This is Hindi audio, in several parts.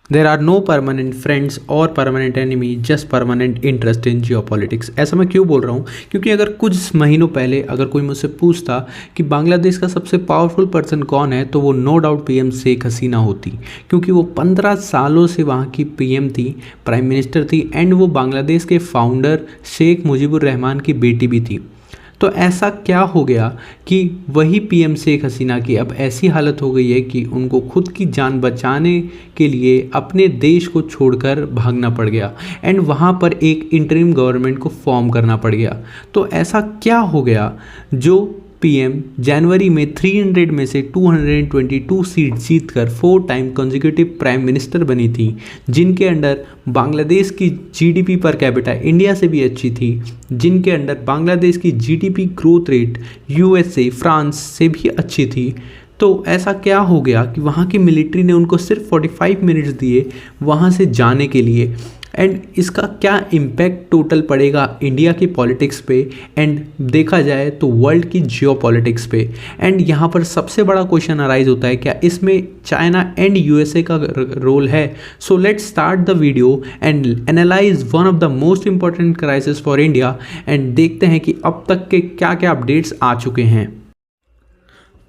There are no permanent friends और permanent enemy, just permanent interest in geopolitics. ऐसा मैं क्यों बोल रहा हूँ? क्योंकि अगर कुछ महीनों पहले अगर कोई मुझसे पूछता कि बांग्लादेश का सबसे पावरफुल पर्सन कौन है, तो वो नो डाउट पीएम शेख हसीना होती, क्योंकि वो 15 सालों से वहाँ की पीएम थी, प्राइम मिनिस्टर थी, एंड वो बांग्लादेश के फाउंडर शेख मुजीबुर रहमान की बेटी भी थी। तो ऐसा क्या हो गया कि वही पीएम शेख हसीना की अब ऐसी हालत हो गई है कि उनको खुद की जान बचाने के लिए अपने देश को छोड़कर भागना पड़ गया, एंड वहाँ पर एक इंटरिम गवर्नमेंट को फॉर्म करना पड़ गया। तो ऐसा क्या हो गया जो पीएम जनवरी में 300 में से 222 सीट जीतकर 4 टाइम कंसेक्यूटिव प्राइम मिनिस्टर बनी थी, जिनके अंडर बांग्लादेश की जीडीपी पर कैपिटा इंडिया से भी अच्छी थी, जिनके अंडर बांग्लादेश की GDP growth rate USA France से भी अच्छी थी। तो ऐसा क्या हो गया कि वहाँ की मिलिट्री ने उनको सिर्फ 45 मिनट्स दिए वहाँ से जाने के लिए, एंड इसका क्या इम्पैक्ट टोटल पड़ेगा इंडिया की पॉलिटिक्स पे, एंड देखा जाए तो वर्ल्ड की जियो पॉलिटिक्स पे। एंड यहाँ पर सबसे बड़ा क्वेश्चन अराइज होता है, क्या इसमें चाइना एंड यूएसए का रोल है? So let's start the video and analyse one of the most important crisis for India, and देखते हैं कि अब तक के क्या क्या अपडेट्स आ चुके हैं।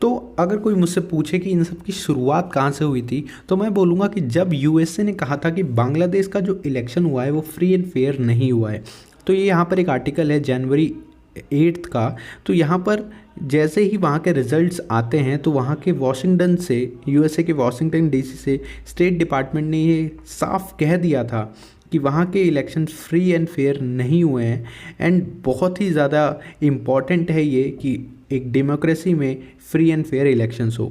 तो अगर कोई मुझसे पूछे कि इन सब की शुरुआत कहाँ से हुई थी, तो मैं बोलूँगा कि जब यूएसए ने कहा था कि बांग्लादेश का जो इलेक्शन हुआ है वो फ्री एंड फेयर नहीं हुआ है। तो ये यहाँ पर एक आर्टिकल है जनवरी 8 का। तो यहाँ पर जैसे ही वहाँ के रिजल्ट्स आते हैं तो वहाँ के वॉशिंगटन से, यूएसए के वॉशिंगटन डीसी से स्टेट डिपार्टमेंट ने ये साफ कह दिया था कि वहाँ के इलेक्शन फ्री एंड फेयर नहीं हुए हैं, एंड बहुत ही ज़्यादा इम्पॉर्टेंट है ये कि एक डेमोक्रेसी में फ्री एंड फेयर इलेक्शंस हो।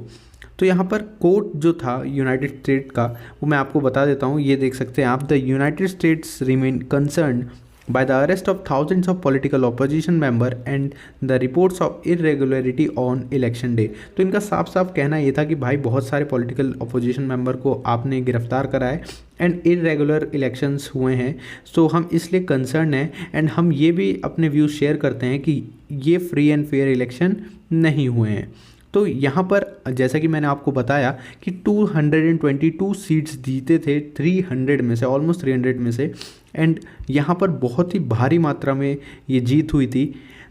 तो यहाँ पर कोर्ट जो था यूनाइटेड स्टेट का, वो मैं आपको बता देता हूँ, ये देख सकते हैं आप। The United states remain concern by the arrest of thousands of political opposition member and the reports of irregularity on election day। तो इनका साफ साफ कहना ये था कि भाई बहुत सारे पॉलिटिकल अपोजिशन मेंबर को आपने गिरफ्तार करा है एंड इरेगुलर इलेक्शंस हुए हैं, सो हम इसलिए कंसर्न हैं, एंड हम ये भी अपने व्यूज़ शेयर करते हैं कि ये फ्री एंड फेयर इलेक्शन नहीं हुए हैं। तो यहाँ पर जैसा कि मैंने आपको बताया कि 222 सीट्स जीते थे 300 में से, ऑलमोस्ट 300 में से, एंड यहाँ पर बहुत ही भारी मात्रा में ये जीत हुई थी।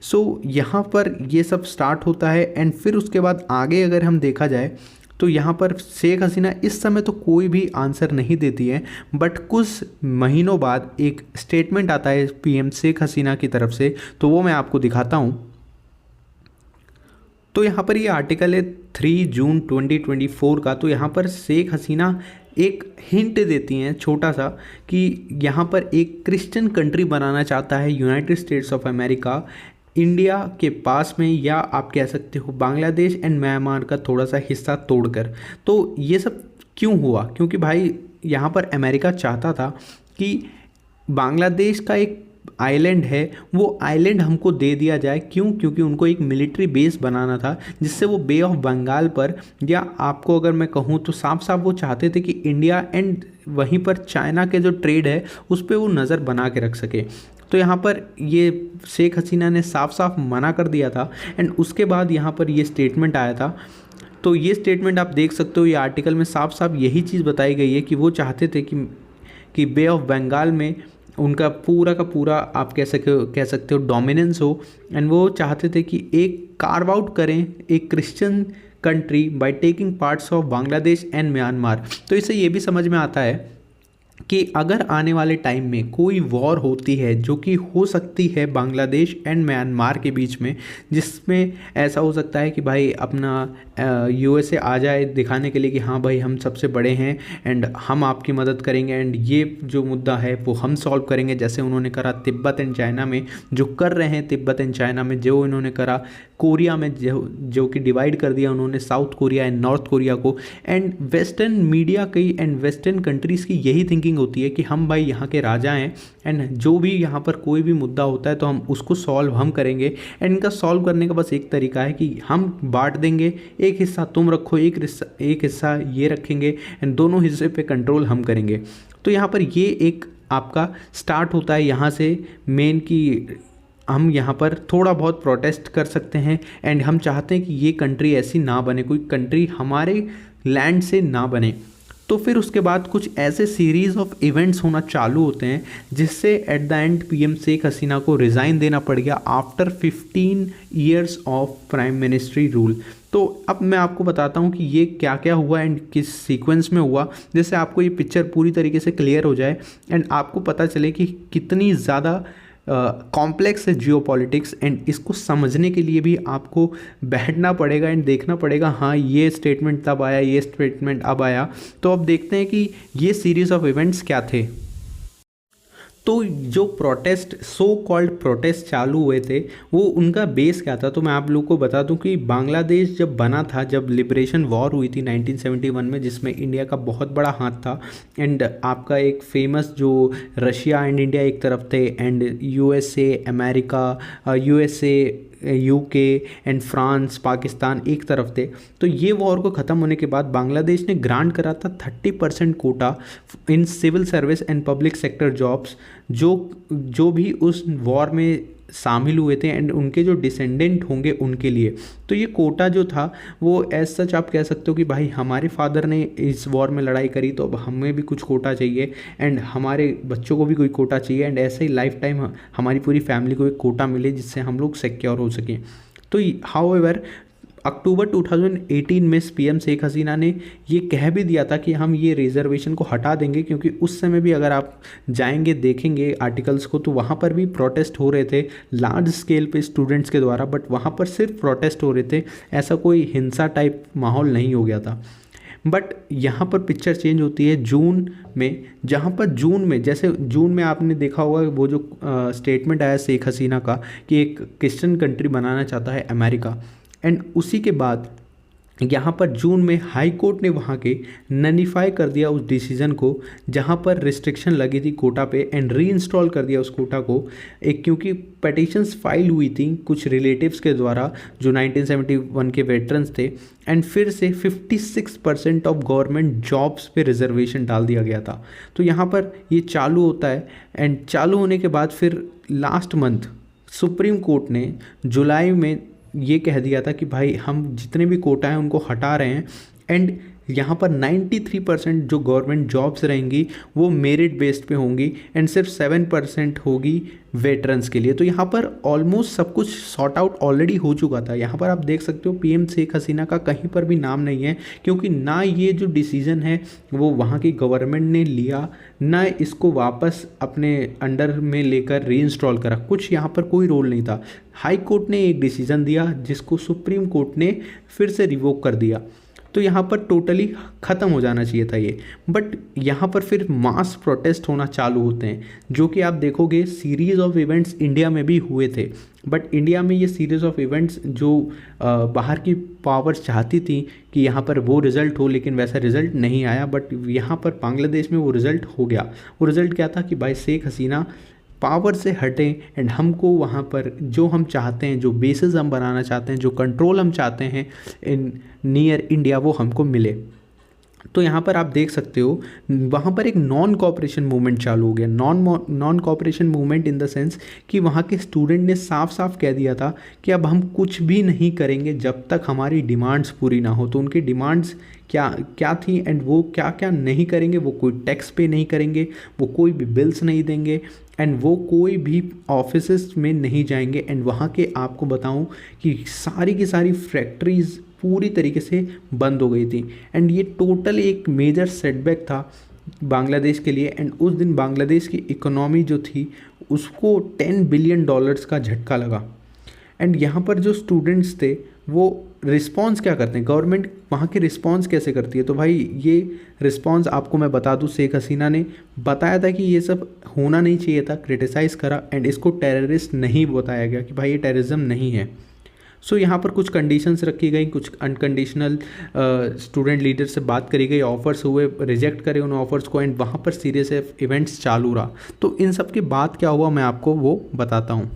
सो यहाँ पर ये सब स्टार्ट होता है, एंड फिर उसके बाद आगे अगर हम देखा जाए तो यहाँ पर शेख हसीना इस समय तो कोई भी आंसर नहीं देती है, बट कुछ महीनों बाद एक स्टेटमेंट आता है पीएम शेख हसीना की तरफ से, तो वो मैं आपको दिखाता हूँ। तो यहाँ पर ये आर्टिकल है 3 जून 2024 का। तो यहाँ पर शेख हसीना एक हिंट देती हैं छोटा सा कि यहाँ पर एक क्रिश्चियन कंट्री बनाना चाहता है United states of America India के पास में, या आप कह सकते हो बांग्लादेश एंड म्यांमार का थोड़ा सा हिस्सा तोड़कर। तो ये सब क्यों हुआ? क्योंकि भाई यहाँ पर अमेरिका चाहता था कि बांग्लादेश का एक आइलैंड है वो आइलैंड हमको दे दिया जाए। क्यों? क्योंकि उनको एक मिलिट्री बेस बनाना था जिससे वो बे ऑफ बंगाल पर, या आपको अगर मैं कहूँ तो साफ साफ वो चाहते थे कि इंडिया एंड वहीं पर चाइना के जो ट्रेड है उस पर वो नज़र बना के रख सके। तो यहाँ पर ये शेख हसीना ने साफ साफ मना कर दिया था, एंड उसके बाद यहाँ पर ये स्टेटमेंट आया था। तो ये स्टेटमेंट आप देख सकते हो, ये आर्टिकल में साफ साफ यही चीज़ बताई गई है कि वो चाहते थे कि बे ऑफ बंगाल में उनका पूरा का पूरा आप कह सकते हो डोमिनेंस हो, एंड वो चाहते थे कि एक कार्व आउट करें एक Christian country by taking parts of Bangladesh and Myanmar. तो इससे ये भी समझ में आता है कि अगर आने वाले टाइम में कोई वॉर होती है जो कि हो सकती है बांग्लादेश एंड म्यांमार के बीच में, जिसमें ऐसा हो सकता है कि भाई अपना यूएसए आ जाए दिखाने के लिए कि हाँ भाई हम सबसे बड़े हैं एंड हम आपकी मदद करेंगे, एंड ये जो मुद्दा है वो हम सॉल्व करेंगे, जैसे उन्होंने करा तिब्बत एंड चाइना में, जो कर रहे हैं तिब्बत एंड चाइना में, जो इन्होंने करा कोरिया में, जो कि डिवाइड कर दिया उन्होंने south Korea and north Korea को। एंड वेस्टर्न मीडिया की एंड वेस्टर्न कंट्रीज़ की यही थिंकिंग होती है कि हम भाई यहाँ के राजा हैं, एंड जो भी यहाँ पर कोई भी मुद्दा होता है तो हम उसको सॉल्व हम करेंगे, एंड इनका सॉल्व करने का बस एक तरीका है कि हम बांट देंगे, एक हिस्सा तुम रखो, एक हिस्सा ये रखेंगे, एंड दोनों हिस्से पे कंट्रोल हम करेंगे। तो यहाँ पर ये एक आपका स्टार्ट होता है यहाँ से मेन की हम यहाँ पर थोड़ा बहुत प्रोटेस्ट कर सकते हैं, एंड हम चाहते हैं कि ये कंट्री ऐसी ना बने, कोई कंट्री हमारे लैंड से ना बने। तो फिर उसके बाद कुछ ऐसे सीरीज़ ऑफ इवेंट्स होना चालू होते हैं जिससे at the end PM Sheikh Hasina को रिज़ाइन देना पड़ गया after 15 years of prime ministry rule. तो अब मैं आपको बताता हूँ कि ये क्या क्या हुआ एंड किस सीक्वेंस में हुआ, जिससे आपको ये पिक्चर पूरी तरीके से क्लियर हो जाए एंड आपको पता चले कि कितनी ज़्यादा कॉम्प्लेक्स है जियो पॉलिटिक्स। एंड इसको समझने के लिए भी आपको बैठना पड़ेगा एंड देखना पड़ेगा, हाँ ये स्टेटमेंट तब आया, ये स्टेटमेंट अब आया। तो अब देखते हैं कि ये सीरीज़ ऑफ इवेंट्स क्या थे। तो जो प्रोटेस्ट, सो कॉल्ड प्रोटेस्ट चालू हुए थे, वो उनका बेस क्या था। तो मैं आप लोगों को बता दूं कि बांग्लादेश जब बना था, जब लिबरेशन वॉर हुई थी 1971 में, जिसमें इंडिया का बहुत बड़ा हाथ था एंड आपका एक फेमस जो रशिया एंड इंडिया एक तरफ थे and USA, America, USA, UK and France, Pakistan एक तरफ थे। तो ये वॉर को ख़त्म होने के बाद बांग्लादेश ने ग्रांट करा था 30% quota in civil service and public sector jobs, जो भी उस वॉर में शामिल हुए थे एंड उनके जो डिसेंडेंट होंगे उनके लिए। तो ये कोटा जो था वो एज सच आप कह सकते हो कि भाई हमारे फादर ने इस वॉर में लड़ाई करी तो अब हमें भी कुछ कोटा चाहिए एंड हमारे बच्चों को भी कोई कोटा चाहिए एंड ऐसे ही लाइफ टाइम हमारी पूरी फैमिली को एक कोटा मिले जिससे हम लोग सिक्योर हो सकें। तो हाउएवर अक्टूबर 2018 में पीएम शेख हसीना ने ये कह भी दिया था कि हम ये रिजर्वेशन को हटा देंगे, क्योंकि उस समय भी अगर आप जाएंगे देखेंगे आर्टिकल्स को तो वहाँ पर भी प्रोटेस्ट हो रहे थे लार्ज स्केल पे स्टूडेंट्स के द्वारा, बट वहाँ पर सिर्फ प्रोटेस्ट हो रहे थे, ऐसा कोई हिंसा टाइप माहौल नहीं हो गया था। बट यहाँ पर पिक्चर चेंज होती है जून में, जहाँ पर जून में, जैसे जून में आपने देखा होगा वो जो स्टेटमेंट आया शेख हसीना का कि एक क्रिश्चियन कंट्री बनाना चाहता है अमेरिका, एंड उसी के बाद यहाँ पर जून में हाई कोर्ट ने वहाँ के नलीफाई कर दिया उस डिसीज़न को जहाँ पर रिस्ट्रिक्शन लगी थी कोटा पे एंड री इंस्टॉल कर दिया उस कोटा को। एक क्योंकि पटिशन्स फाइल हुई थी कुछ रिलेटिव्स के द्वारा जो 1971 के वेटरन्स थे एंड फिर से 56% ऑफ गवर्नमेंट जॉब्स पे रिजर्वेशन डाल दिया गया था। तो यहाँ पर ये चालू होता है एंड चालू होने के बाद फिर लास्ट मंथ सुप्रीम कोर्ट ने जुलाई में ये कह दिया था कि भाई हम जितने भी कोटा हैं उनको हटा रहे हैं एंड यहाँ पर 93% जो गवर्नमेंट जॉब्स रहेंगी वो मेरिट बेस्ड पे होंगी एंड सिर्फ 7% होगी वेटरन्स के लिए। तो यहाँ पर ऑलमोस्ट सब कुछ सॉर्ट आउट ऑलरेडी हो चुका था। यहाँ पर आप देख सकते हो पीएम शेख हसीना का कहीं पर भी नाम नहीं है, क्योंकि ना ये जो डिसीज़न है वो वहाँ की गवर्नमेंट ने लिया, ना इसको वापस अपने अंडर में लेकर री इंस्टॉल करा, कुछ यहाँ पर कोई रोल नहीं था। हाई कोर्ट ने एक डिसीज़न दिया जिसको सुप्रीम कोर्ट ने फिर से रिवोक कर दिया। तो यहाँ पर टोटली ख़त्म हो जाना चाहिए था ये, बट यहाँ पर फिर मास प्रोटेस्ट होना चालू होते हैं, जो कि आप देखोगे सीरीज़ ऑफ इवेंट्स इंडिया में भी हुए थे। बट इंडिया में ये सीरीज़ ऑफ इवेंट्स जो बाहर की पावर्स चाहती थी कि यहाँ पर वो रिज़ल्ट हो, लेकिन वैसा रिज़ल्ट नहीं आया। बट यहाँ पर बांग्लादेश में वो रिज़ल्ट हो गया। वो रिज़ल्ट क्या था कि भाई शेख हसीना पावर से हटें एंड हमको वहाँ पर जो हम चाहते हैं, जो बेसिस हम बनाना चाहते हैं, जो कंट्रोल हम चाहते हैं इन नियर इंडिया, वो हमको मिले। तो यहाँ पर आप देख सकते हो वहाँ पर एक नॉन कॉपरेशन मूवमेंट चालू हो गया। Non cooperation movement in the sense कि वहाँ के स्टूडेंट ने साफ साफ कह दिया था कि अब हम कुछ भी नहीं करेंगे जब तक हमारी डिमांड्स पूरी ना हो। तो उनकी डिमांड्स क्या क्या थी एंड वो क्या क्या नहीं करेंगे, वो कोई टैक्स पे नहीं करेंगे, वो कोई भी बिल्स नहीं देंगे एंड वो कोई भी ऑफिसेस में नहीं जाएंगे। एंड वहाँ के आपको बताऊँ कि सारी की सारी फैक्ट्रीज़ पूरी तरीके से बंद हो गई थी एंड ये टोटल एक मेजर सेटबैक था बांग्लादेश के लिए। एंड उस दिन बांग्लादेश की इकोनॉमी जो थी उसको $10 बिलियन का झटका लगा। एंड यहाँ पर जो स्टूडेंट्स थे वो रिस्पॉन्स क्या करते हैं, गवर्नमेंट वहाँ की रिस्पॉन्स कैसे करती है। तो भाई ये रिस्पॉन्स आपको मैं बता दूँ, शेख हसीना ने बताया था कि ये सब होना नहीं चाहिए था, क्रिटिसाइज़ करा एंड इसको टेररिस्ट नहीं बताया गया कि भाई ये टेररिज्म नहीं है। सो यहाँ पर कुछ कंडीशंस रखी गई, कुछ अनकंडीशनल स्टूडेंट लीडर से बात करी गई, ऑफर्स हुए, रिजेक्ट करे उन ऑफर्स को एंड वहाँ पर सीरियस इवेंट्स चालू रहा। तो इन सब के बाद क्या हुआ मैं आपको वो बताता हूँ।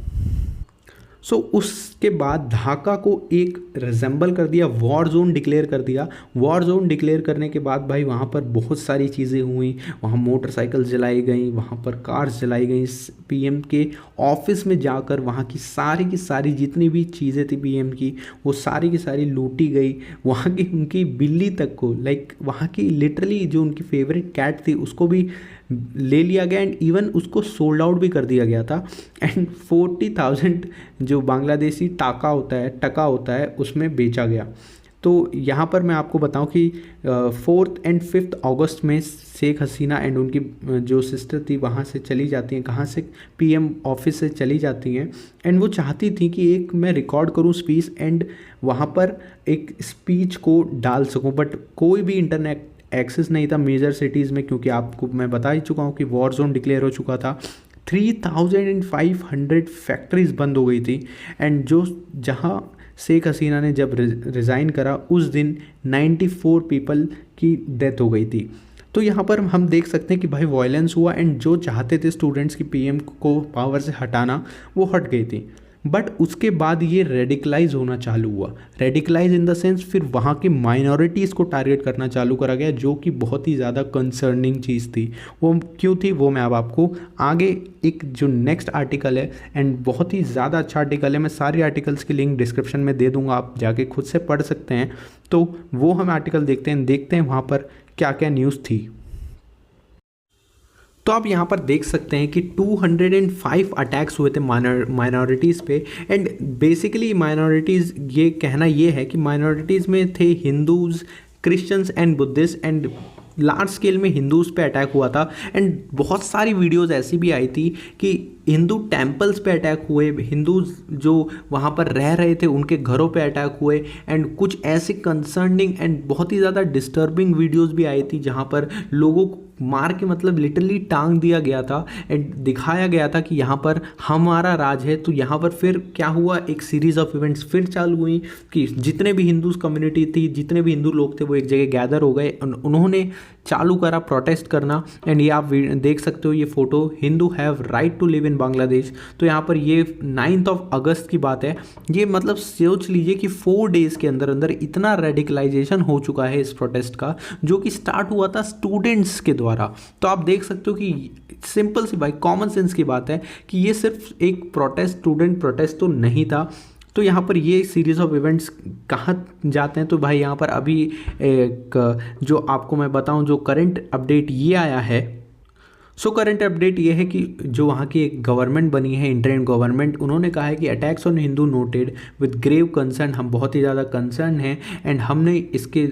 सो उसके बाद ढाका को एक रिजेंबल कर दिया, वॉर जोन डिक्लेयर कर दिया। वॉर जोन डिक्लेयर करने के बाद भाई वहाँ पर बहुत सारी चीज़ें हुई, वहाँ मोटरसाइकिल जलाई गई, वहाँ पर कार्स जलाई गई, पीएम के ऑफिस में जाकर वहाँ की सारी जितनी भी चीज़ें थी पीएम की वो सारी की सारी लूटी गई। वहाँ की उनकी बिल्ली तक को, लाइक वहाँ की लिटरली जो उनकी फेवरेट कैट थी उसको भी ले लिया गया एंड इवन उसको सोल्ड आउट भी कर दिया गया था। एंड 40,000 जो बांग्लादेशी टका होता है उसमें बेचा गया। तो यहाँ पर मैं आपको बताऊँ कि 4 और 5 अगस्त में शेख हसीना एंड उनकी जो सिस्टर थी वहाँ से चली जाती हैं, कहाँ से, पीएम ऑफिस से चली जाती हैं। एंड वो चाहती थी कि एक मैं रिकॉर्ड करूँ स्पीच एंड वहाँ पर एक स्पीच को डाल सकूँ, बट कोई भी इंटरनेट एक्सेस नहीं था मेजर सिटीज़ में, क्योंकि आपको मैं बता ही चुका हूँ कि वॉर जोन डिक्लेयर हो चुका था। 3,500 फैक्ट्रीज बंद हो गई थी एंड जो जहाँ शेख हसीना ने जब रिज़ाइन करा उस दिन 94 पीपल की डेथ हो गई थी। तो यहाँ पर हम देख सकते हैं कि भाई वायलेंस हुआ एंड जो चाहते थे स्टूडेंट्स की पीएम को पावर से हटाना वो हट गई थी। बट उसके बाद ये रेडिकलाइज होना चालू हुआ, रेडिकलाइज इन द सेंस फिर वहाँ की माइनॉरिटीज़ को टारगेट करना चालू करा गया, जो कि बहुत ही ज़्यादा कंसर्निंग चीज़ थी। वो क्यों थी वो मैं अब आपको आगे एक जो नेक्स्ट आर्टिकल है एंड बहुत ही ज़्यादा अच्छा आर्टिकल है, मैं सारे आर्टिकल्स की लिंक डिस्क्रिप्शन में दे दूँगा, आप जाके खुद से पढ़ सकते हैं। तो वो हम आर्टिकल देखते हैं वहाँ पर क्या क्या न्यूज़ थी। तो आप यहाँ पर देख सकते हैं कि 205 अटैक्स हुए थे माइनॉरिटीज़ पे एंड बेसिकली माइनॉरिटीज़, ये कहना ये है कि माइनॉरिटीज़ में थे Hindus, Christians and Buddhist and large scale में हिंदूज़ पे अटैक हुआ था। एंड बहुत सारी वीडियोस ऐसी भी आई थी कि हिंदू टेम्पल्स पे अटैक हुए, हिंदूज जो वहाँ पर रह रहे थे उनके घरों पे अटैक हुए एंड कुछ ऐसे कंसर्निंग एंड बहुत ही ज़्यादा डिस्टर्बिंग वीडियोस भी आई थी जहाँ पर लोगों को मार के मतलब लिटरली टांग दिया गया था एंड दिखाया गया था कि यहाँ पर हमारा राज है। तो यहाँ पर फिर क्या हुआ, एक सीरीज़ ऑफ इवेंट्स फिर चालू हुई कि जितने भी हिंदूज कम्युनिटी थी, जितने भी हिंदू लोग थे वो एक जगह गैदर हो गए, उन्होंने चालू करा प्रोटेस्ट करना। एंड ये आप देख सकते हो ये photo, Hindu have right to live in Bangladesh. तो यहाँ पर ये 9 अगस्त की बात है। ये मतलब सोच लीजिए कि 4 डेज़ के अंदर अंदर इतना रेडिकलाइजेशन हो चुका है इस प्रोटेस्ट का, जो कि स्टार्ट हुआ था स्टूडेंट्स के द्वारा। तो आप देख सकते हो कि सिंपल सी भाई कॉमन सेंस की बात है कि ये सिर्फ एक प्रोटेस्ट, स्टूडेंट प्रोटेस्ट तो नहीं था। तो यहाँ पर ये सीरीज़ ऑफ इवेंट्स कहाँ जाते हैं, तो भाई यहाँ पर अभी एक जो आपको मैं बताऊँ जो करंट अपडेट ये आया है। सो करंट अपडेट ये है कि जो वहाँ की एक गवर्नमेंट बनी है, इंटरिम गवर्नमेंट, उन्होंने कहा है कि attacks on Hindu noted with grave concern, हम बहुत ही ज़्यादा कंसर्न हैं एंड हमने इसके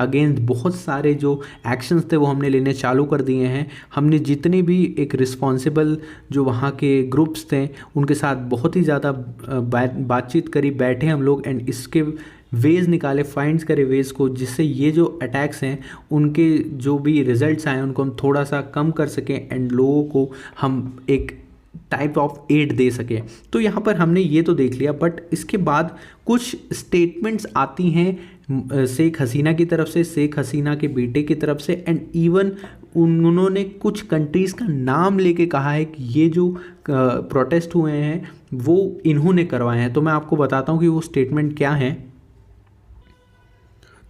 अगेंस्ट बहुत सारे जो एक्शंस थे वो हमने लेने चालू कर दिए हैं। हमने जितने भी एक रिस्पॉन्सिबल जो वहाँ के ग्रुप्स थे उनके साथ बहुत ही ज़्यादा बातचीत करी, बैठे हम लोग एंड इसके वेज निकाले, फाइंड्स करे वेज को, जिससे ये जो अटैक्स हैं उनके जो भी रिजल्ट्स आए उनको हम थोड़ा सा कम कर सकें एंड लोगों को हम एक टाइप ऑफ एड दे सकें। तो यहाँ पर हमने ये तो देख लिया, बट इसके बाद कुछ स्टेटमेंट्स आती हैं शेख हसीना की तरफ से, शेख हसीना के बेटे की तरफ से एंड इवन उन्होंने कुछ कंट्रीज़ का नाम लेके कहा है कि ये जो प्रोटेस्ट हुए हैं वो इन्होंने करवाए हैं। तो मैं आपको बताता हूँ कि वो स्टेटमेंट क्या हैं।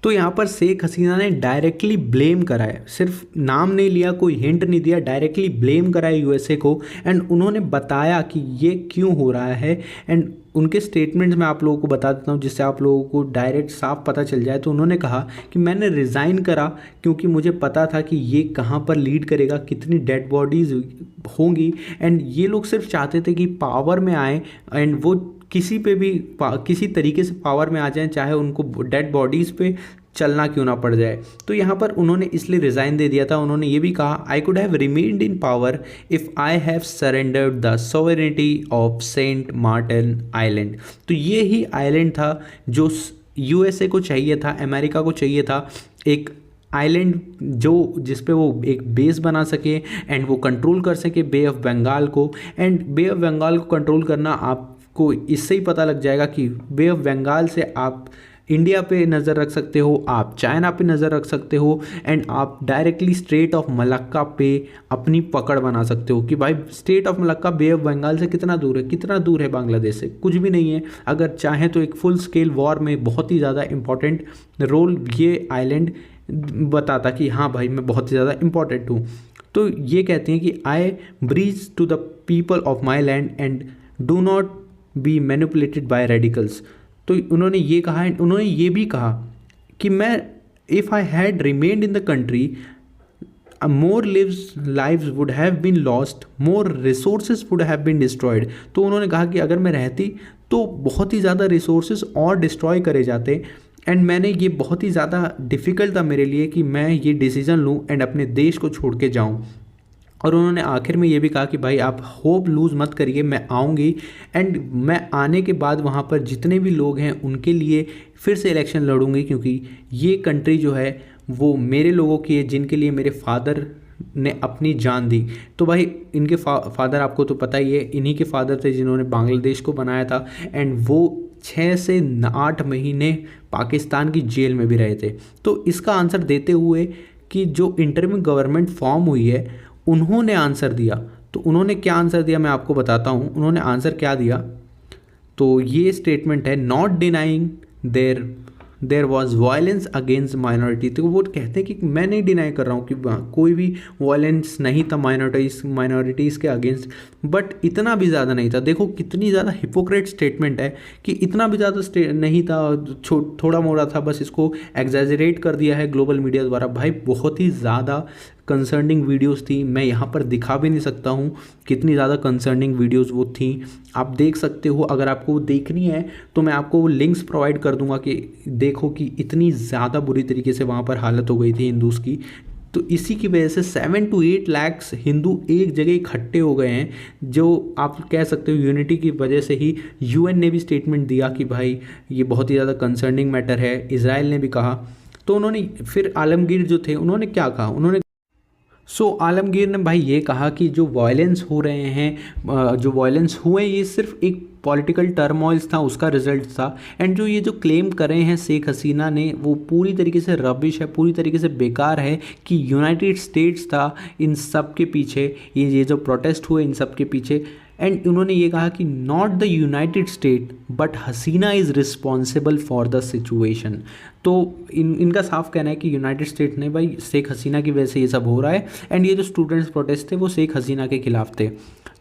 तो यहाँ पर शेख हसीना ने डायरेक्टली ब्लेम करा है, सिर्फ नाम नहीं लिया, कोई हिंट नहीं दिया, डायरेक्टली ब्लेम करा है यूएसए को एंड उन्होंने बताया कि ये क्यों हो रहा है एंड उनके स्टेटमेंट्स में आप लोगों को बता देता हूँ जिससे आप लोगों को डायरेक्ट साफ पता चल जाए। तो उन्होंने कहा कि मैंने रिज़ाइन करा क्योंकि मुझे पता था कि ये कहाँ पर लीड करेगा, कितनी डेड बॉडीज़ होंगी एंड ये लोग सिर्फ चाहते थे कि पावर में आए एंड वो किसी पे भी किसी तरीके से पावर में आ जाएं, चाहे उनको डेड बॉडीज़ पे चलना क्यों ना पड़ जाए। तो यहाँ पर उन्होंने इसलिए रिज़ाइन दे दिया था। उन्होंने ये भी कहा, I could have remained in power if I have surrendered the sovereignty of Saint Martin island. तो ये ही आइलैंड था जो यूएसए को चाहिए था, अमेरिका को चाहिए था, एक आइलैंड जो जिस पे वो एक बेस बना सके एंड वो कंट्रोल कर सके बे ऑफ बंगाल को। एंड बे ऑफ बंगाल को कंट्रोल करना आपको इससे ही पता लग जाएगा कि बे ऑफ बंगाल से आप इंडिया पे नज़र रख सकते हो, आप चाइना पे नज़र रख सकते हो, एंड आप डायरेक्टली स्ट्रेट ऑफ मलक्का पे अपनी पकड़ बना सकते हो कि भाई strait of Malacca bay of Bengal से कितना दूर है, कितना दूर है बांग्लादेश से, कुछ भी नहीं है। अगर चाहें तो एक फुल स्केल वॉर में बहुत ही ज़्यादा इंपॉर्टेंट रोल ये आइलैंड बताता कि हाँ भाई मैं बहुत ही ज़्यादा इंपॉर्टेंट हूँ। तो ये कहते हैं कि I breeze to the people of my land and do not be manipulated by radicals. तो उन्होंने ये कहा है, उन्होंने ये भी कहा कि मैं if I had remained in the country more lives would have been lost, more resources would have been destroyed. तो उन्होंने कहा कि अगर मैं रहती तो बहुत ही ज़्यादा रिसोर्सेज और डिस्ट्रॉय करे जाते, एंड मैंने ये बहुत ही ज़्यादा डिफ़िकल्ट था मेरे लिए कि मैं ये डिसीज़न लूँ एंड अपने देश को छोड़ के जाऊँ। और उन्होंने आखिर में ये भी कहा कि भाई आप होप लूज़ मत करिए, मैं आऊँगी एंड मैं आने के बाद वहाँ पर जितने भी लोग हैं उनके लिए फिर से इलेक्शन लड़ूंगी, क्योंकि ये कंट्री जो है वो मेरे लोगों की है जिनके लिए मेरे फादर ने अपनी जान दी। तो भाई इनके फादर आपको तो पता ही है, इन्हीं के फादर थे जिन्होंने बांग्लादेश को बनाया था, एंड वो 6 से 8 महीने पाकिस्तान की जेल में भी रहे थे। तो इसका आंसर देते हुए कि जो इंटरिम गवर्नमेंट फॉर्म हुई है उन्होंने आंसर दिया। तो उन्होंने क्या आंसर दिया मैं आपको बताता हूँ। उन्होंने आंसर क्या दिया, तो ये स्टेटमेंट है, not denying there was violence against minority. तो वो कहते हैं कि मैं नहीं डिनाई कर रहा हूँ कि कोई भी वायलेंस नहीं था माइनॉरिटीज़ के अगेंस्ट, बट इतना भी ज़्यादा नहीं था। देखो कितनी ज़्यादा हिपोक्रेट स्टेटमेंट है कि इतना भी ज़्यादा नहीं था, थोड़ा मोड़ा था, बस इसको एग्जैजरेट कर दिया है ग्लोबल मीडिया द्वारा। भाई बहुत ही ज़्यादा कंसर्निंग वीडियोस थी, मैं यहाँ पर दिखा भी नहीं सकता हूँ कितनी ज़्यादा कंसर्निंग वीडियोस वो थी। आप देख सकते हो, अगर आपको वो देखनी है तो मैं आपको वो लिंक्स प्रोवाइड कर दूंगा कि देखो कि इतनी ज़्यादा बुरी तरीके से वहाँ पर हालत हो गई थी हिंदूज़ की। तो इसी की वजह से 7 to 8 लाख हिंदू एक जगह इकट्ठे हो गए हैं, जो आप कह सकते हो यूनिटी की वजह से ही UN ने भी स्टेटमेंट दिया कि भाई ये बहुत ही ज़्यादा कंसर्निंग मैटर है। इजराइल ने भी कहा। तो उन्होंने फिर आलमगीर जो थे उन्होंने क्या कहा, उन्होंने आलमगीर ने भाई ये कहा कि जो वायलेंस हो रहे हैं, जो वायलेंस हुए ये सिर्फ एक पॉलिटिकल टर्मोइल्स था, उसका रिजल्ट था। एंड जो ये जो क्लेम कर रहे हैं शेख हसीना ने वो पूरी तरीके से रबिश है, पूरी तरीके से बेकार है कि यूनाइटेड स्टेट्स था इन सब के पीछे, ये जो प्रोटेस्ट हुए इन सब के पीछे। एंड उन्होंने ये कहा कि not the United state but Hasina is responsible for the situation. तो इनका साफ कहना है कि यूनाइटेड स्टेट ने भाई शेख हसीना की वजह से ये सब हो रहा है, एंड ये जो स्टूडेंट्स प्रोटेस्ट थे वो शेख हसीना के खिलाफ थे।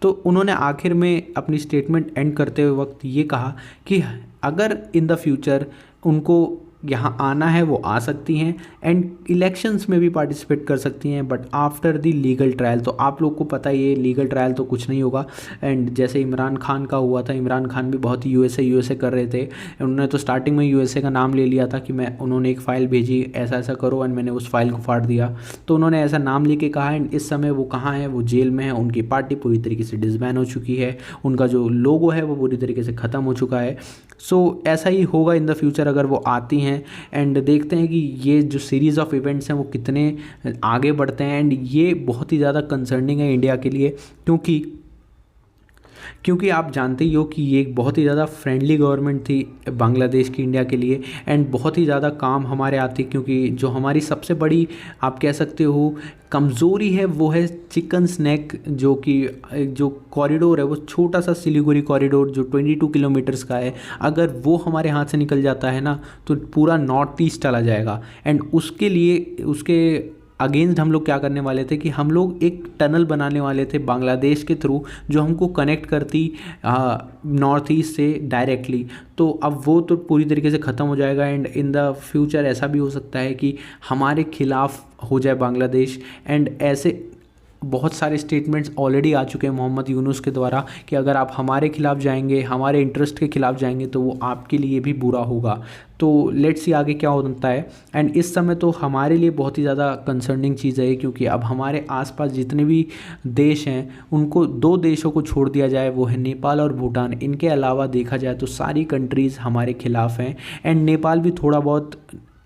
तो उन्होंने आखिर में अपनी स्टेटमेंट एंड करते हुए वक्त ये कहा कि अगर इन द फ्यूचर उनको यहाँ आना है वो आ सकती हैं एंड इलेक्शंस में भी पार्टिसिपेट कर सकती हैं, but after the legal trial. तो आप लोग को पता ही है लीगल ट्रायल तो कुछ नहीं होगा। एंड जैसे इमरान खान का हुआ था, इमरान खान भी बहुत ही यूएसए कर रहे थे, उन्होंने तो स्टार्टिंग में यूएसए का नाम ले लिया था कि उन्होंने एक फ़ाइल भेजी ऐसा ऐसा करो, एंड मैंने उस फाइल को फाड़ दिया। तो उन्होंने ऐसा नाम लेके कहा, एंड इस समय वो कहाँ है, वो जेल में है, उनकी पार्टी पूरी तरीके से डिसबैन हो चुकी है, उनका जो लोगो है वो पूरी तरीके से ख़त्म हो चुका है। सो ऐसा ही होगा इन द फ्यूचर अगर वो आती हैं। एंड देखते हैं कि ये जो सीरीज़ ऑफ इवेंट्स हैं वो कितने आगे बढ़ते हैं। एंड ये बहुत ही ज़्यादा कंसर्निंग है इंडिया के लिए, क्योंकि आप जानते ही हो कि ये एक बहुत ही ज़्यादा फ्रेंडली गवर्नमेंट थी बांग्लादेश की इंडिया के लिए, एंड बहुत ही ज़्यादा काम हमारे आती, क्योंकि जो हमारी सबसे बड़ी आप कह सकते हो कमज़ोरी है वो है चिकन स्नैक, जो कॉरिडोर है वो छोटा सा सिलीगुड़ी कॉरिडोर जो 22 किलोमीटर्स का है, अगर वो हमारे हाथ से निकल जाता है ना तो पूरा नॉर्थ ईस्ट चला जाएगा। एंड उसके अगेंस्ट हम लोग क्या करने वाले थे कि हम लोग एक टनल बनाने वाले थे बांग्लादेश के थ्रू जो हमको कनेक्ट करती नॉर्थ ईस्ट से डायरेक्टली। तो अब वो तो पूरी तरीके से ख़त्म हो जाएगा, एंड इन द फ्यूचर ऐसा भी हो सकता है कि हमारे खिलाफ़ हो जाए बांग्लादेश। एंड ऐसे बहुत सारे स्टेटमेंट्स ऑलरेडी आ चुके हैं मोहम्मद यूनुस के द्वारा कि अगर आप हमारे खिलाफ़ जाएंगे, हमारे इंटरेस्ट के खिलाफ़ जाएंगे तो वो आपके लिए भी बुरा होगा। तो लेट्स सी आगे क्या होता है। एंड इस समय तो हमारे लिए बहुत ही ज़्यादा कंसर्निंग चीज़ है, क्योंकि अब हमारे आसपास जितने भी देश हैं उनको 2 देशों को छोड़ दिया जाए, वो है नेपाल और भूटान। इनके अलावा देखा जाए तो सारी कंट्रीज़ हमारे खिलाफ़ हैं। एंड नेपाल भी थोड़ा बहुत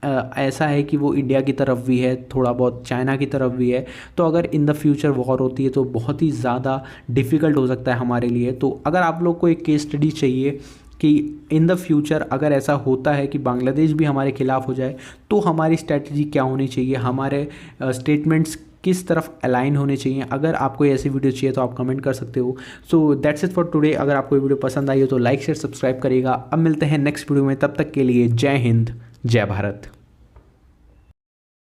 ऐसा है कि वो इंडिया की तरफ भी है, थोड़ा बहुत चाइना की तरफ भी है। तो अगर इन द फ्यूचर वॉर होती है तो बहुत ही ज़्यादा डिफ़िकल्ट हो सकता है हमारे लिए। तो अगर आप लोग को एक केस स्टडी चाहिए कि इन द फ्यूचर अगर ऐसा होता है कि बांग्लादेश भी हमारे खिलाफ हो जाए तो हमारी स्ट्रैटेजी क्या होनी चाहिए, हमारे स्टेटमेंट्स किस तरफ अलाइन होने चाहिए। अगर आपको ऐसी वीडियो चाहिए तो आप कमेंट कर सकते हो। So that's it for today. अगर आपको ये वीडियो पसंद आई हो तो लाइक शेयर सब्सक्राइब करिएगा। अब मिलते हैं नेक्स्ट वीडियो में, तब तक के लिए जय हिंद जय भारत।